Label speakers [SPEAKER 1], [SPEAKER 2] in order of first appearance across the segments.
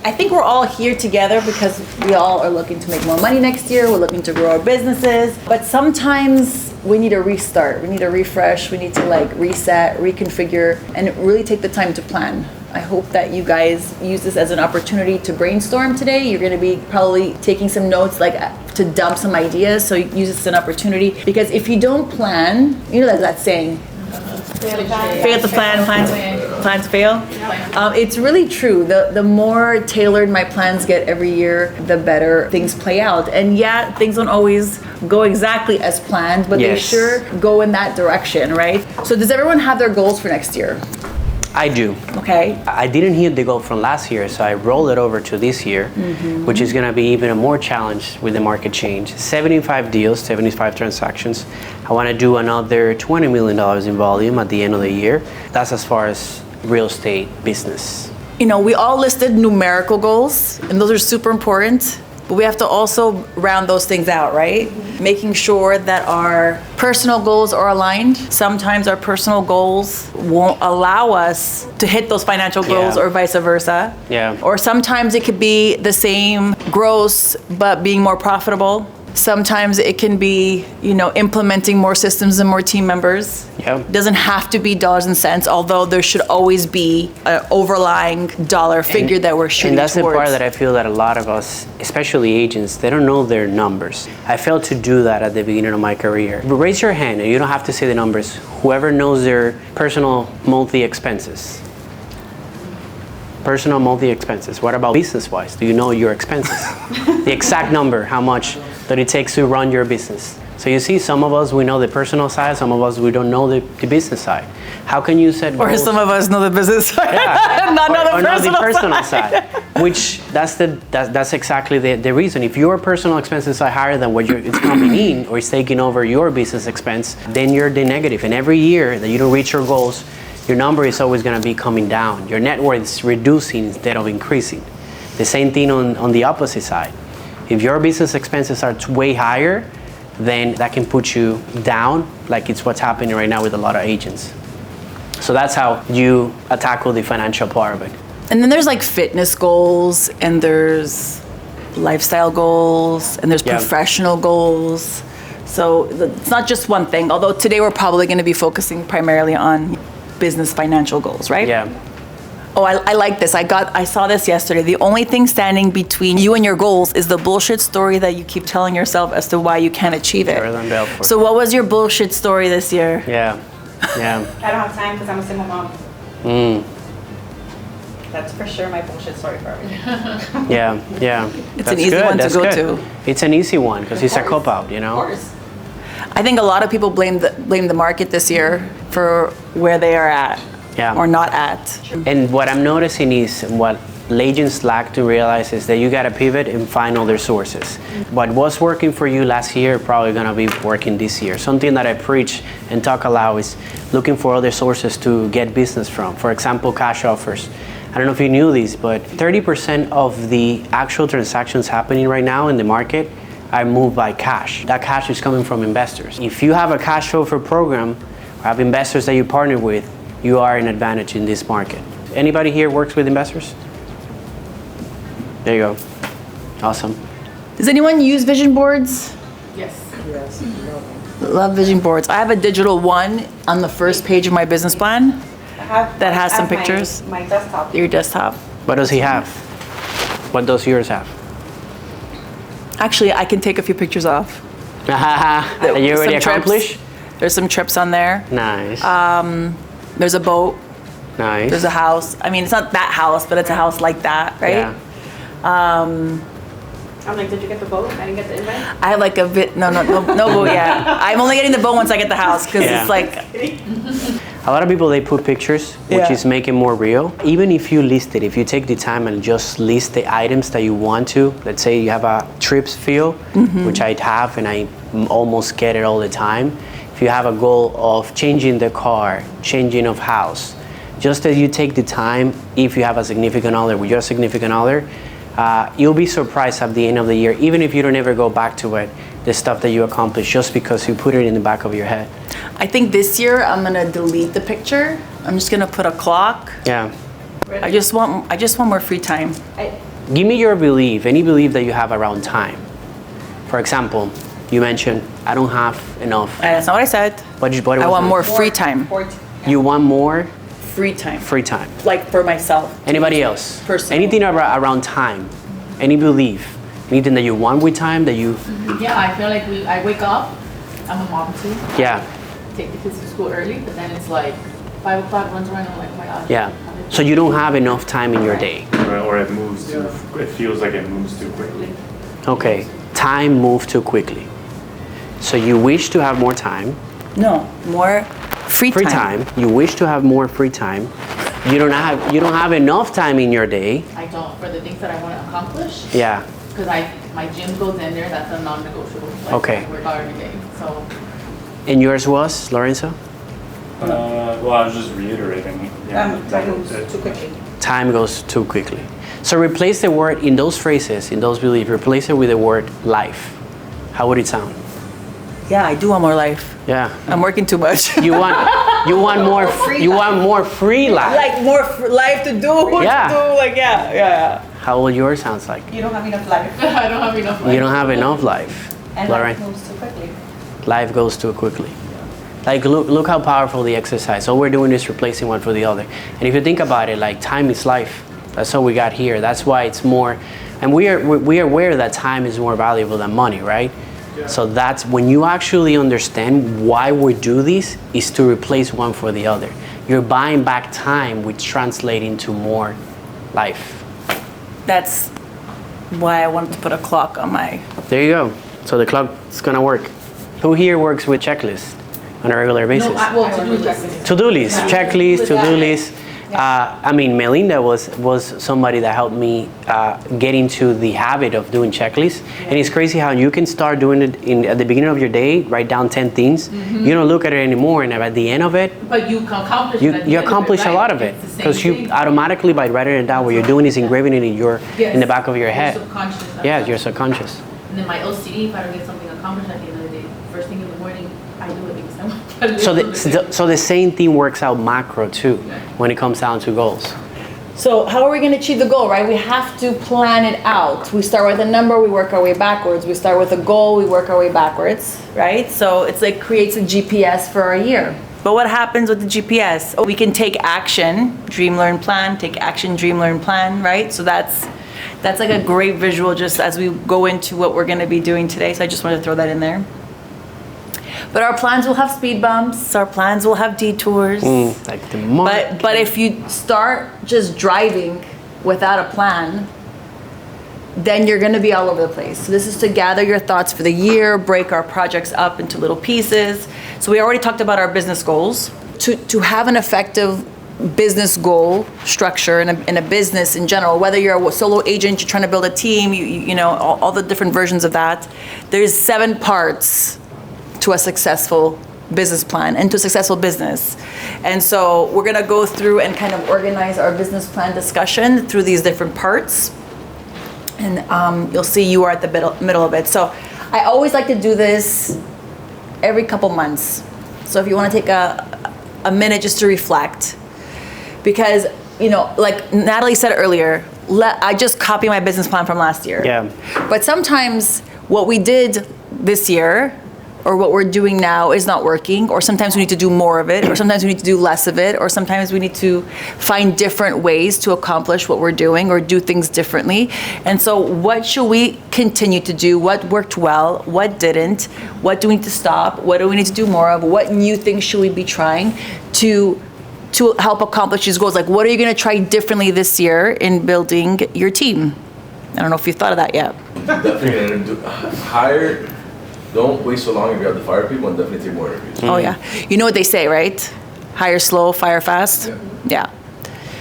[SPEAKER 1] I think we're all here together because we all are looking to make more money next year. We're looking to grow our businesses. But sometimes we need a restart. We need a refresh. We need to like reset, reconfigure, and really take the time to plan. I hope that you guys use this as an opportunity to brainstorm today. You're going to be probably taking some notes, like to dump some ideas. So use this as an opportunity, because if you don't plan, you know that saying, fail to plan, plans fail. It's really true. The more tailored my plans get every year, the better things play out. And yeah, things don't always go exactly as planned, but they sure go in that direction, right? So does everyone have their goals for next year?
[SPEAKER 2] I do.
[SPEAKER 1] Okay.
[SPEAKER 2] I didn't hit the goal from last year, so I rolled it over to this year, which is going to be even a more challenge with the market change. 75 deals, 75 transactions. I want to do another $20 million in volume at the end of the year. That's as far as real estate business.
[SPEAKER 1] You know, we all listed numerical goals, and those are super important. But we have to also round those things out, right? Making sure that our personal goals are aligned. Sometimes our personal goals won't allow us to hit those financial goals or vice versa.
[SPEAKER 2] Yeah.
[SPEAKER 1] Or sometimes it could be the same gross, but being more profitable. Sometimes it can be, you know, implementing more systems and more team members.
[SPEAKER 2] Yeah.
[SPEAKER 1] It doesn't have to be dollars and cents, although there should always be an overlying dollar figure that we're shooting towards.
[SPEAKER 2] And that's the part that I feel that a lot of us, especially agents, they don't know their numbers. I failed to do that at the beginning of my career. But raise your hand, and you don't have to say the numbers. Whoever knows their personal monthly expenses. Personal monthly expenses. What about business-wise? Do you know your expenses? The exact number, how much that it takes to run your business. So you see, some of us, we know the personal side, some of us, we don't know the business side. How can you set goals?
[SPEAKER 1] Or some of us know the business side, not the personal
[SPEAKER 2] side. Which, that's exactly the reason. If your personal expenses are higher than what it's coming in, or it's taking over your business expense, then you're the negative. And every year that you don't reach your goals, your number is always going to be coming down. Your net worth is reducing instead of increasing. The same thing on the opposite side. If your business expenses are way higher, then that can put you down, like it's what's happening right now with a lot of agents. So that's how you tackle the financial part of it.
[SPEAKER 1] And then there's like fitness goals, and there's lifestyle goals, and there's professional goals. So it's not just one thing, although today we're probably going to be focusing primarily on business financial goals, right?
[SPEAKER 2] Yeah.
[SPEAKER 1] Oh, I like this. I saw this yesterday. The only thing standing between you and your goals is the bullshit story that you keep telling yourself as to why you can't achieve it. So what was your bullshit story this year?
[SPEAKER 2] Yeah.
[SPEAKER 3] I don't have time because I'm a single mom. That's for sure my bullshit story for me.
[SPEAKER 2] Yeah.
[SPEAKER 1] It's an easy one to go to.
[SPEAKER 2] It's an easy one because it's a cop-out, you know?
[SPEAKER 3] Of course.
[SPEAKER 1] I think a lot of people blame the market this year for where they are at.
[SPEAKER 2] Yeah.
[SPEAKER 1] Or not at.
[SPEAKER 2] And what I'm noticing is what agents lack to realize is that you got to pivot and find other sources. What was working for you last year probably going to be working this year. Something that I preach and talk a lot is looking for other sources to get business from. For example, cash offers. I don't know if you knew this, but 30% of the actual transactions happening right now in the market are moved by cash. That cash is coming from investors. If you have a cash offer program or have investors that you partner with, you are an advantage in this market. Anybody here works with investors? There you go. Awesome.
[SPEAKER 1] Does anyone use vision boards?
[SPEAKER 3] Yes.
[SPEAKER 1] Love vision boards. I have a digital one on the first page of my business plan that has some pictures.
[SPEAKER 3] My desktop.
[SPEAKER 1] Your desktop.
[SPEAKER 2] What does he have? What does yours have?
[SPEAKER 1] Actually, I can take a few pictures off.
[SPEAKER 2] Are you already accomplished?
[SPEAKER 1] There's some trips on there.
[SPEAKER 2] Nice.
[SPEAKER 1] There's a boat.
[SPEAKER 2] Nice.
[SPEAKER 1] There's a house. I mean, it's not that house, but it's a house like that, right?
[SPEAKER 2] Yeah.
[SPEAKER 3] I'm like, did you get the boat? I didn't get the invite.
[SPEAKER 1] I have like no boat yet. I'm only getting the boat once I get the house because it's like.
[SPEAKER 2] A lot of people, they put pictures, which is making more real. Even if you list it, if you take the time and just list the items that you want to, let's say you have a trips feel, which I have and I almost get it all the time. If you have a goal of changing the car, changing of house, just that you take the time, if you have a significant other, with your significant other, you'll be surprised at the end of the year, even if you don't ever go back to it, the stuff that you accomplished just because you put it in the back of your head.
[SPEAKER 1] I think this year I'm gonna delete the picture. I'm just gonna put a clock.
[SPEAKER 2] Yeah.
[SPEAKER 1] I just want more free time.
[SPEAKER 2] give me your belief, any belief that you have around time. For example, you mentioned, I don't have enough.
[SPEAKER 1] That's not what I said.
[SPEAKER 2] What
[SPEAKER 1] I
[SPEAKER 2] was
[SPEAKER 1] want
[SPEAKER 2] it?
[SPEAKER 1] more free time.
[SPEAKER 2] You want more
[SPEAKER 1] Free time.
[SPEAKER 2] free time.
[SPEAKER 1] Like for myself.
[SPEAKER 2] Anybody else?
[SPEAKER 1] Personal.
[SPEAKER 2] Anything around time? Any belief? Anything that you want with time that you?
[SPEAKER 4] Yeah, I feel like I wake up, I'm a mom too.
[SPEAKER 2] Yeah,
[SPEAKER 4] Take the kids to school early, but then it's like 5 o'clock runs around, I'm like, oh my gosh.
[SPEAKER 2] yeah. So you don't have enough time in your day.
[SPEAKER 5] Or it moves too, it feels like it moves too quickly.
[SPEAKER 2] Okay, time moves too quickly. So you wish to have more time.
[SPEAKER 1] No, more free time.
[SPEAKER 2] You wish to have more free time. You don't have enough time in your day.
[SPEAKER 4] I don't, for the things that I want to accomplish,
[SPEAKER 2] Yeah.
[SPEAKER 4] because my gym goes in there, that's a non-negotiable. Like,
[SPEAKER 2] Okay.
[SPEAKER 4] I work out every day, so.
[SPEAKER 2] And yours was, Lorenzo?
[SPEAKER 5] Well, I was just reiterating.
[SPEAKER 3] Too quickly.
[SPEAKER 2] Time goes too quickly. So replace the word in those phrases, in those beliefs, replace it with the word life. How would it sound?
[SPEAKER 1] Yeah, I do want more life.
[SPEAKER 2] Yeah.
[SPEAKER 1] I'm working too much.
[SPEAKER 2] You want more free life.
[SPEAKER 1] Like more life to do.
[SPEAKER 2] Yeah.
[SPEAKER 1] To do. Like yeah.
[SPEAKER 2] How would yours sounds like?
[SPEAKER 3] You don't have enough life.
[SPEAKER 4] I don't have enough life.
[SPEAKER 2] You don't have enough life.
[SPEAKER 3] And
[SPEAKER 2] Lauren?
[SPEAKER 3] life moves too quickly.
[SPEAKER 2] Life goes too quickly. Like look how powerful the exercise. All we're doing is replacing one for the other. And if you think about it, like time is life. That's all we got here. That's why it's more. And we are aware that time is more valuable than money, right? Yeah. So that's when you actually understand why we do this is to replace one for the other. You're buying back time, which translates into more life.
[SPEAKER 1] That's why I wanted to put a clock on my.
[SPEAKER 2] There you go. So the clock is gonna work. Who here works with checklists on a regular basis?
[SPEAKER 4] No, well, to-do list.
[SPEAKER 2] To-do list, checklist, to-do list. I mean, Melinda was somebody that helped me get into the habit of doing checklists. And it's crazy how you can start doing it at the beginning of your day, write down 10 things. You don't look at it anymore, and at the end of it,
[SPEAKER 4] But you can accomplish it at the
[SPEAKER 2] you
[SPEAKER 4] end of
[SPEAKER 2] accomplish
[SPEAKER 4] it,
[SPEAKER 2] a
[SPEAKER 4] right?
[SPEAKER 2] lot of it.
[SPEAKER 4] It's the same
[SPEAKER 2] Because you
[SPEAKER 4] thing.
[SPEAKER 2] automatically, by writing it down, what you're doing is engraving it in the back of your head.
[SPEAKER 4] Subconscious.
[SPEAKER 2] Yeah, your subconscious.
[SPEAKER 4] And then my OCD, if I don't get something accomplished at the end of the day, first thing in the morning, I do it because I want to live
[SPEAKER 2] So
[SPEAKER 4] through
[SPEAKER 2] so the same thing works out macro too, when it comes down to goals.
[SPEAKER 1] So how are we going to achieve the goal, right? We have to plan it out. We start with a number, we work our way backwards. We start with a goal, we work our way backwards, right? So it's like creates a GPS for our year. But what happens with the GPS? We can take action, dream, learn, plan, take action, dream, learn, plan, right? So that's like a great visual just as we go into what we're going to be doing today. So I just wanted to throw that in there. But our plans will have speed bumps. Our plans will have detours.
[SPEAKER 2] Like the moment.
[SPEAKER 1] But if you start just driving without a plan, then you're going to be all over the place. So this is to gather your thoughts for the year, break our projects up into little pieces. So we already talked about our business goals. To have an effective business goal structure in a business in general, whether you're a solo agent, you're trying to build a team, you know, all the different versions of that, there's 7 parts to a successful business plan and to a successful business. And so we're gonna go through and kind of organize our business plan discussion through these different parts. And you'll see you are at the middle of it. So I always like to do this every couple months. So if you wanna take a minute just to reflect, because, you know, like Natalie said earlier, I just copy my business plan from last year.
[SPEAKER 2] Yeah.
[SPEAKER 1] But sometimes what we did this year or what we're doing now is not working, or sometimes we need to do more of it, or sometimes we need to do less of it, or sometimes we need to find different ways to accomplish what we're doing or do things differently. And so what should we continue to do? What worked well? What didn't? What do we need to stop? What do we need to do more of? What new things should we be trying to help accomplish these goals? Like, what are you going to try differently this year in building your team? I don't know if you've thought of that yet.
[SPEAKER 6] Hire. Don't wait so long if you have to fire people, and definitely take more interviews.
[SPEAKER 1] Oh yeah, you know what they say, right? Hire slow, fire fast. Yeah.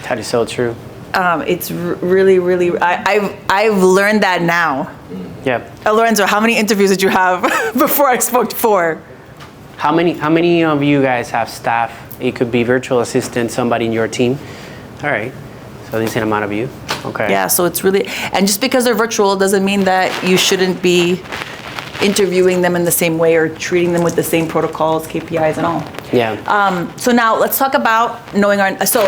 [SPEAKER 2] That is so true.
[SPEAKER 1] It's really. I've learned that now.
[SPEAKER 2] Yeah.
[SPEAKER 1] Lorenzo, how many interviews did you have before I spoke to 4?
[SPEAKER 2] How many of you guys have staff? It could be virtual assistant, somebody in your team. All right. So a decent amount of you. Okay.
[SPEAKER 1] Yeah. So it's really, and just because they're virtual doesn't mean that you shouldn't be interviewing them in the same way or treating them with the same protocols, KPIs, and all.
[SPEAKER 2] Yeah.
[SPEAKER 1] So now let's talk about knowing our. So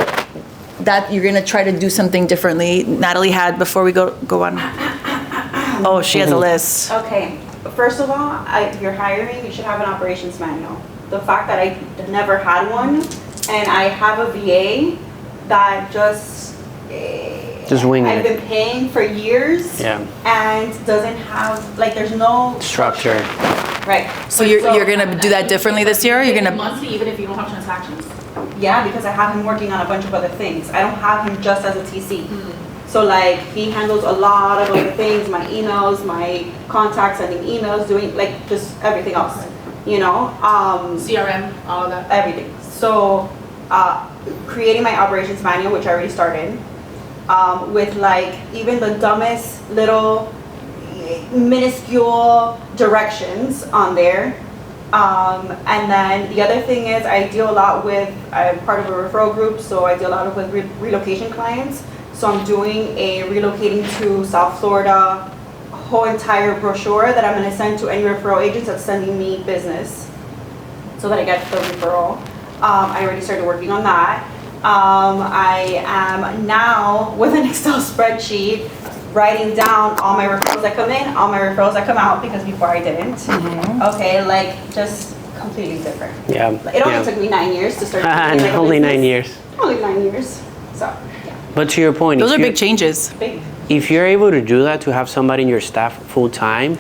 [SPEAKER 1] that you're gonna try to do something differently? Natalie had before we go on. Oh, she has a list.
[SPEAKER 7] Okay, first of all, if you're hiring, you should have an operations manual. The fact that I never had one, and I have a VA that just
[SPEAKER 2] wing
[SPEAKER 7] I've
[SPEAKER 2] it.
[SPEAKER 7] been paying for years,
[SPEAKER 2] Yeah.
[SPEAKER 7] and doesn't have, like, there's no
[SPEAKER 2] Structure.
[SPEAKER 7] right.
[SPEAKER 1] So you're gonna do that differently this year? You're gonna,
[SPEAKER 4] Monthly, even if you don't have transactions.
[SPEAKER 7] Yeah, because I have him working on a bunch of other things. I don't have him just as a TC. So like he handles a lot of other things, my emails, my contacts, sending emails, doing like just everything else, you know?
[SPEAKER 4] CRM, all of that.
[SPEAKER 7] Everything. So creating my operations manual, which I already started, with like even the dumbest little minuscule directions on there. And then the other thing is I deal a lot with, I'm part of a referral group, so I deal a lot with relocation clients. So I'm doing a relocating to South Florida whole entire brochure that I'm going to send to any referral agents that's sending me business so that I get the referral. I already started working on that. I am now with an Excel spreadsheet writing down all my referrals that come in, all my referrals that come out, because before I didn't. Okay, like just completely different.
[SPEAKER 2] Yeah.
[SPEAKER 7] It only took me 9 years to start. doing like a
[SPEAKER 2] Only 9
[SPEAKER 7] business.
[SPEAKER 2] years.
[SPEAKER 7] Only 9 years. So, yeah,
[SPEAKER 2] But to your point,
[SPEAKER 1] those
[SPEAKER 2] if
[SPEAKER 1] are
[SPEAKER 2] you-
[SPEAKER 1] big changes.
[SPEAKER 7] big.
[SPEAKER 2] if you're able to do that, to have somebody in your staff full time,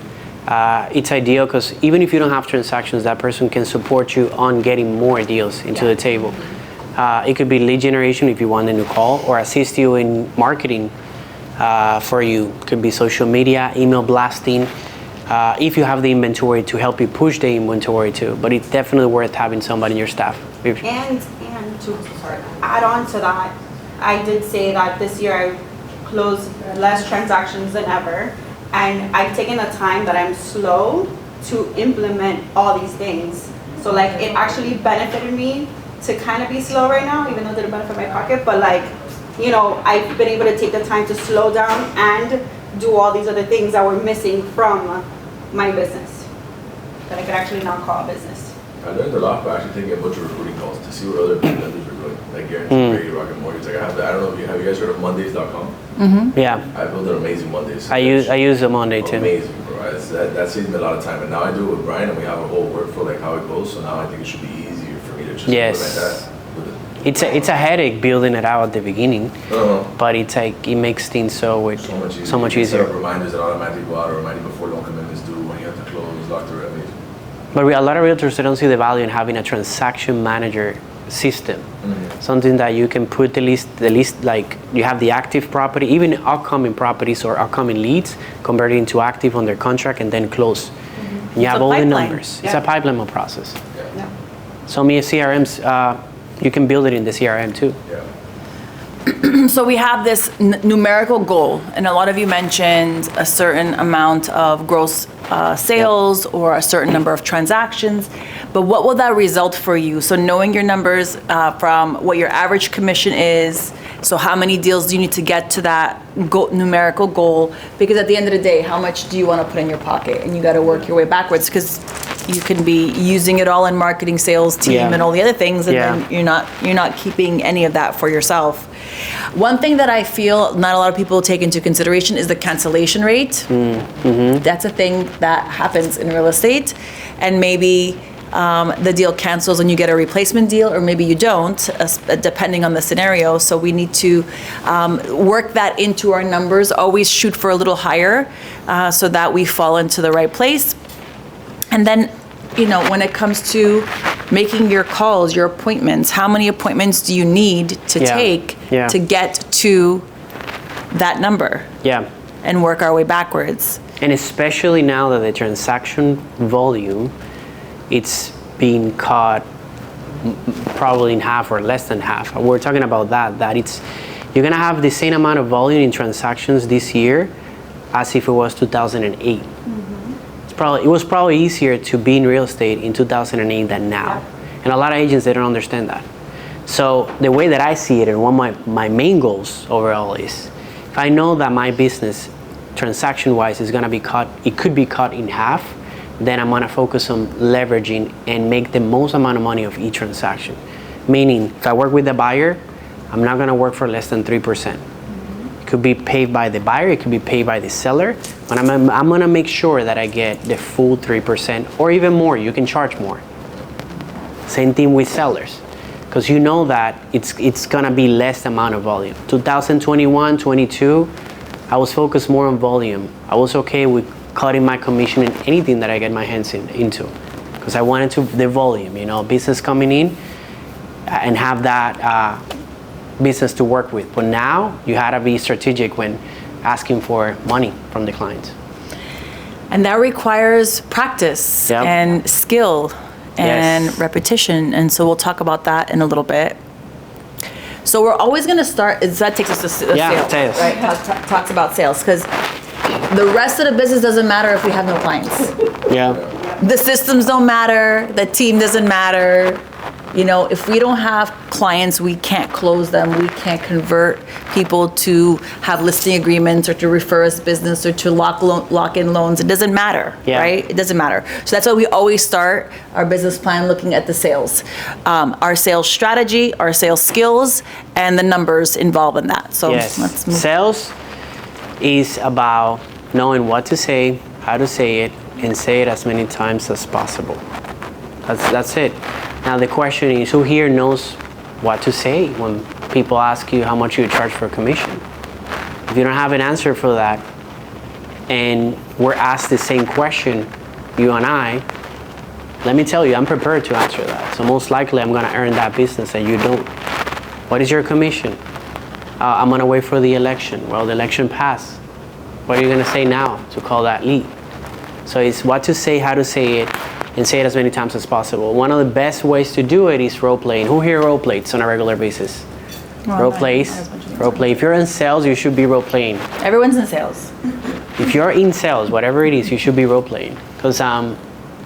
[SPEAKER 2] it's ideal because even if you don't have transactions, that person can support you on getting more deals into the table. It could be lead generation if you want them to call, or assist you in marketing for you. Could be social media, email blasting, if you have the inventory to help you push the inventory too. But it's definitely worth having somebody in your staff.
[SPEAKER 7] And to add on to that, I did say that this year I closed less transactions than ever, and I've taken the time that I'm slow to implement all these things. So like it actually benefited me to kind of be slow right now, even though it didn't benefit my pocket, but like, you know, I've been able to take the time to slow down and do all these other things that were missing from my business, that I could actually now call a business.
[SPEAKER 6] I learned a lot by actually taking a bunch of recruiting calls to see what other vendors were doing. Like Guaranteed, Rocket Mortgage. Like I don't know if have you guys heard of Mondays.com?
[SPEAKER 2] Yeah,
[SPEAKER 6] I built an amazing Mondays.
[SPEAKER 2] I use them Monday too.
[SPEAKER 6] Amazing, bro. That saves me a lot of time. And now I do it with Brian, and we have a whole workflow like how it goes. So now I think it should be easier for me to just implement that.
[SPEAKER 2] It's a headache building it out at the beginning, but it's like it makes things so
[SPEAKER 6] much easier.
[SPEAKER 2] so much
[SPEAKER 6] You can set
[SPEAKER 2] easier.
[SPEAKER 6] up reminders that automatically go out, or remind you before loan commitments due, when you have to close, lock the revenues.
[SPEAKER 2] But a lot of realtors, they don't see the value in having a transaction manager system. Something that you can put the list, like you have the active property, even upcoming properties or upcoming leads, convert it into active under contract and then close. And you have
[SPEAKER 1] a
[SPEAKER 2] all the
[SPEAKER 1] pipeline.
[SPEAKER 2] numbers. It's
[SPEAKER 1] Yeah.
[SPEAKER 2] a pipeline process.
[SPEAKER 7] Yeah.
[SPEAKER 2] So many CRMs, you can build it in the CRM too.
[SPEAKER 6] Yeah.
[SPEAKER 1] So we have this numerical goal, and a lot of you mentioned a certain amount of gross sales or a certain number of transactions, but what will that result for you? So knowing your numbers from what your average commission is, so how many deals do you need to get to that numerical goal? Because at the end of the day, how much do you want to put in your pocket? And you got to work your way backwards, because you can be using it all in marketing, sales team,
[SPEAKER 2] Yeah.
[SPEAKER 1] and all the other things, and
[SPEAKER 2] Yeah.
[SPEAKER 1] then you're not keeping any of that for yourself. One thing that I feel not a lot of people take into consideration is the cancellation rate. That's a thing that happens in real estate, and maybe the deal cancels and you get a replacement deal, or maybe you don't, depending on the scenario. So we need to work that into our numbers, always shoot for a little higher so that we fall into the right place. And then, you know, when it comes to making your calls, your appointments, how many appointments do you need to take to get to that number?
[SPEAKER 2] Yeah.
[SPEAKER 1] And work our way backwards.
[SPEAKER 2] And especially now that the transaction volume, it's being cut probably in half or less than half. We're talking about that you're gonna have the same amount of volume in transactions this year as if it was 2008. It was probably easier to be in real estate in 2008 than now. And a lot of agents, they don't understand that. So the way that I see it, and one of my main goals overall is, if I know that my business transaction-wise is gonna be cut, it could be cut in half, then I'm gonna focus on leveraging and make the most amount of money of each transaction. Meaning, if I work with the buyer, I'm not gonna work for less than 3%. It could be paid by the buyer, it could be paid by the seller, but I'm gonna make sure that I get the full 3% or even more. You can charge more. Same thing with sellers, because you know that it's gonna be less amount of volume. 2021, 22, I was focused more on volume. I was okay with cutting my commission in anything that I get my hands into, because I wanted the volume, business coming in and have that business to work with. But now you had to be strategic when asking for money from the clients.
[SPEAKER 1] And that requires practice
[SPEAKER 2] Yep.
[SPEAKER 1] and skill and
[SPEAKER 2] Yes.
[SPEAKER 1] repetition. And so we'll talk about that in a little bit. So we're always going to start, that takes us to sales,
[SPEAKER 2] sales.
[SPEAKER 1] right? Talks about sales, because the rest of the business doesn't matter if we have no clients.
[SPEAKER 2] Yeah.
[SPEAKER 1] The systems don't matter, the team doesn't matter. If we don't have clients, we can't close them, we can't convert people to have listing agreements or to refer us business or to lock in loans. It doesn't matter,
[SPEAKER 2] Yeah.
[SPEAKER 1] right? It doesn't matter. So that's why we always start our business plan looking at the sales, our sales strategy, our sales skills, and the numbers involved in that. So
[SPEAKER 2] Yes.
[SPEAKER 1] let's move.
[SPEAKER 2] Sales is about knowing what to say, how to say it, and say it as many times as possible. That's it. Now the question is, who here knows what to say when people ask you how much you charge for a commission? If you don't have an answer for that, and we're asked the same question, you and I, let me tell you, I'm prepared to answer that. So most likely I'm gonna earn that business and you don't. What is your commission? I'm gonna wait for the election. Well, the election passed. What are you gonna say now to call that lead? So it's what to say, how to say it, and say it as many times as possible. One of the best ways to do it is role playing. Who here role plays on a regular basis? Role plays. Role play. If you're in sales, you should be role playing.
[SPEAKER 1] Everyone's in sales.
[SPEAKER 2] If you're in sales, whatever it is, you should be role playing. Because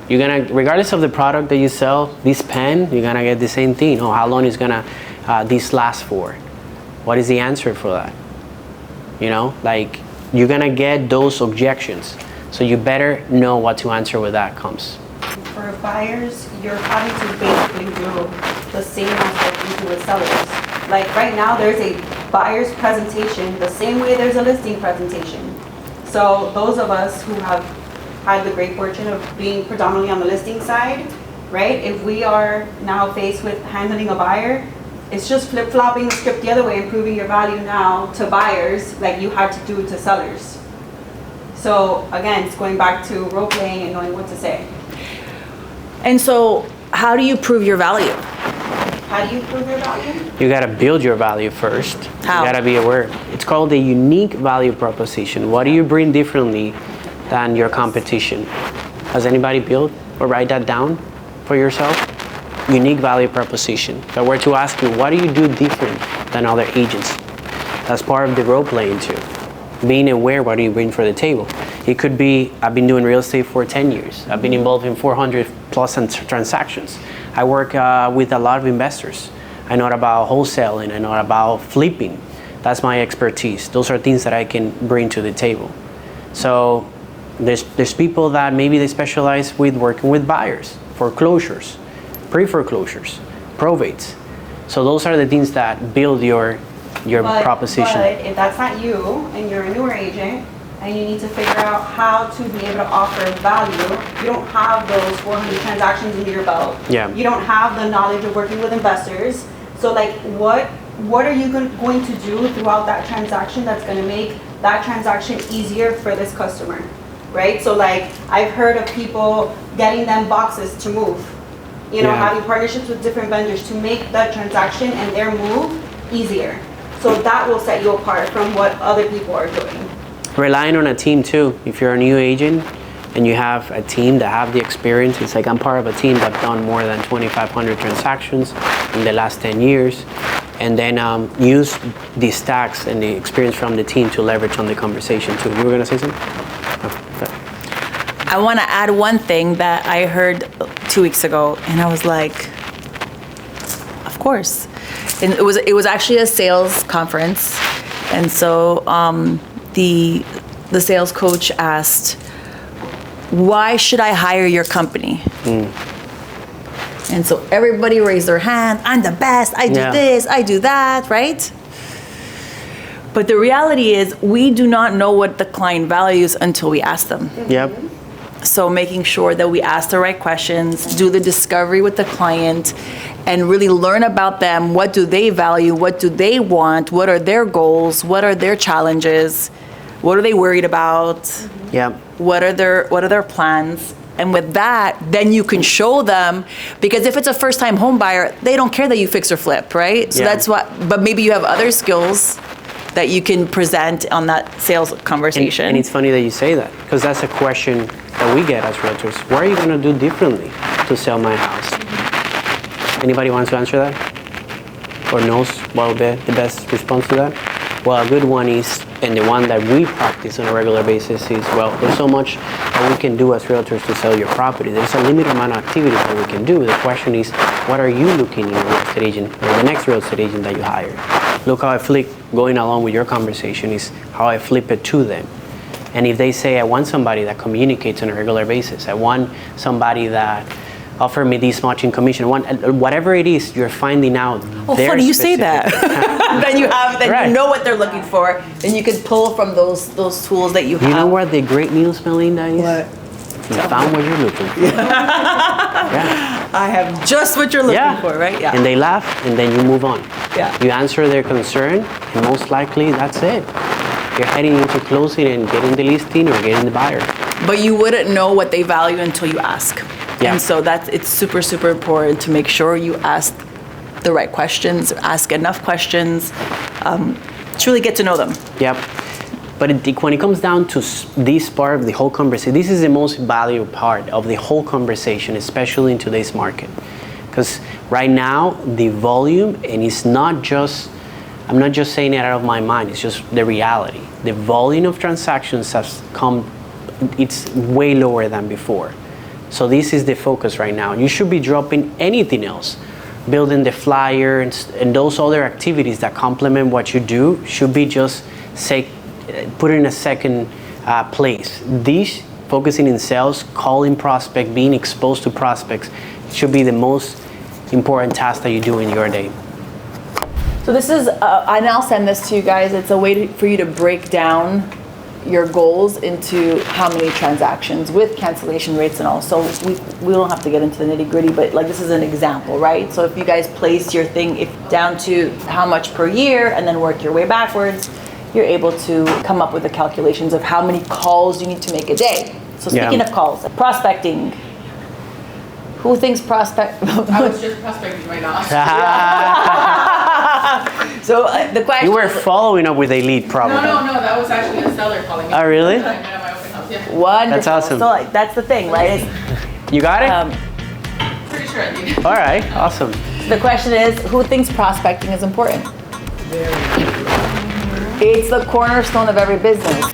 [SPEAKER 2] you're gonna, regardless of the product that you sell, this pen, you're gonna get the same thing. Oh, how long is gonna this last for? What is the answer for that? You're gonna get those objections. So you better know what to answer when that comes.
[SPEAKER 7] For buyers, you're having to basically do the same as what you do with sellers. Like right now, there's a buyer's presentation, the same way there's a listing presentation. So those of us who have had the great fortune of being predominantly on the listing side, right? If we are now faced with handling a buyer, it's just flip-flopping the script the other way and proving your value now to buyers like you had to do to sellers. So again, it's going back to role-playing and knowing what to say.
[SPEAKER 1] And so how do you prove your value?
[SPEAKER 7] How do you prove your value?
[SPEAKER 2] You gotta build your value first.
[SPEAKER 1] How?
[SPEAKER 2] You gotta be aware. It's called a unique value proposition. What do you bring differently than your competition? Has anybody built or write that down for yourself? Unique value proposition. If I were to ask you, what do you do different than other agents? That's part of the role playing too. Being aware, what do you bring for the table? It could be, I've been doing real estate for 10 years. I've been involved in 400 plus transactions. I work with a lot of investors. I know about wholesaling, I know about flipping. That's my expertise. Those are things that I can bring to the table. So there's people that maybe they specialize with working with buyers, foreclosures, pre-foreclosures, probates. So those are the things that build your proposition.
[SPEAKER 7] But if that's not you and you're a newer agent and you need to figure out how to be able to offer value, you don't have those 400 transactions under your belt.
[SPEAKER 2] Yeah.
[SPEAKER 7] You don't have the knowledge of working with investors. So what are you going to do throughout that transaction that's going to make that transaction easier for this customer, right? So I've heard of people getting them boxes to move,
[SPEAKER 2] Yeah.
[SPEAKER 7] having partnerships with different vendors to make that transaction and their move easier. So that will set you apart from what other people are doing.
[SPEAKER 2] Relying on a team too. If you're a new agent and you have a team that have the experience, it's like I'm part of a team that's done more than 2,500 transactions in the last 10 years. And then use the stacks and the experience from the team to leverage on the conversation too. You were gonna say something? Okay.
[SPEAKER 1] I want to add one thing that I heard 2 weeks ago, and I was like, of course. And it was actually a sales conference, and so the sales coach asked, "Why should I hire your company?" And so everybody raised their hand. I'm the best. I do
[SPEAKER 2] Yeah.
[SPEAKER 1] this. I do that, right? But the reality is we do not know what the client values until we ask them.
[SPEAKER 2] Yep.
[SPEAKER 1] So making sure that we ask the right questions, do the discovery with the client, and really learn about them. What do they value? What do they want? What are their goals? What are their challenges? What are they worried about?
[SPEAKER 2] Yep.
[SPEAKER 1] What are their plans? And with that, then you can show them, because if it's a first-time home buyer, they don't care that you fix or flip, right? So
[SPEAKER 2] Yeah.
[SPEAKER 1] that's what, but maybe you have other skills that you can present on that sales conversation.
[SPEAKER 2] And it's funny that you say that, because that's a question that we get as realtors. What are you going to do differently to sell my house? Anybody wants to answer that? Or knows what would be the best response to that? Well, a good one is, and the one that we practice on a regular basis is, well, there's so much that we can do as realtors to sell your property. There's a limited amount of activities that we can do. The question is, what are you looking in a real estate agent or the next real estate agent that you hire? Look how I flip, going along with your conversation, is how I flip it to them. And if they say, I want somebody that communicates on a regular basis, I want somebody that offer me this much in commission, whatever it is, you're finding out.
[SPEAKER 1] Oh,
[SPEAKER 2] their
[SPEAKER 1] funny you say
[SPEAKER 2] specific-
[SPEAKER 1] that. Then
[SPEAKER 2] Right.
[SPEAKER 1] you know what they're looking for, and you can pull from those tools that you have.
[SPEAKER 2] You know what the great news, Melinda, is?
[SPEAKER 1] What?
[SPEAKER 2] You found what you're looking for. Yeah.
[SPEAKER 1] I have just what you're looking
[SPEAKER 2] Yeah.
[SPEAKER 1] for, right? Yeah.
[SPEAKER 2] And they laugh, and then you move on.
[SPEAKER 1] Yeah.
[SPEAKER 2] You answer their concern, and most likely that's it. You're heading into closing and getting the listing or getting the buyer.
[SPEAKER 1] But you wouldn't know what they value until you ask.
[SPEAKER 2] Yeah.
[SPEAKER 1] And so it's super, super important to make sure you ask the right questions, ask enough questions, truly get to know them.
[SPEAKER 2] Yep. But when it comes down to this part of the whole conversation, this is the most valuable part of the whole conversation, especially in today's market. Because right now, the volume, and it's not just, I'm not just saying it out of my mind, it's just the reality. The volume of transactions has come, it's way lower than before. So this is the focus right now. You should be dropping anything else. Building the flyer and those other activities that complement what you do should be just put in a second place. These, focusing in sales, calling prospect, being exposed to prospects, should be the most important task that you do in your day.
[SPEAKER 1] So this is, and I'll send this to you guys, it's a way for you to break down your goals into how many transactions with cancellation rates and all. So we don't have to get into the nitty gritty, but like this is an example, right? So if you guys place your thing down to how much per year and then work your way backwards, you're able to come up with the calculations of how many calls you need to make a day. So speaking of calls, prospecting. Who thinks prospect?
[SPEAKER 4] I was just prospecting right now.
[SPEAKER 1] So the question.
[SPEAKER 2] You were following up with a lead, probably.
[SPEAKER 4] No, that was actually a seller calling me.
[SPEAKER 2] Oh, really?
[SPEAKER 4] I met at my open house, yeah.
[SPEAKER 1] Wonderful.
[SPEAKER 2] That's awesome.
[SPEAKER 1] So like, that's the thing, right?
[SPEAKER 2] You got it?
[SPEAKER 4] Pretty sure I did.
[SPEAKER 2] All right, awesome.
[SPEAKER 1] The question is, who thinks prospecting is important? It's the cornerstone of every business.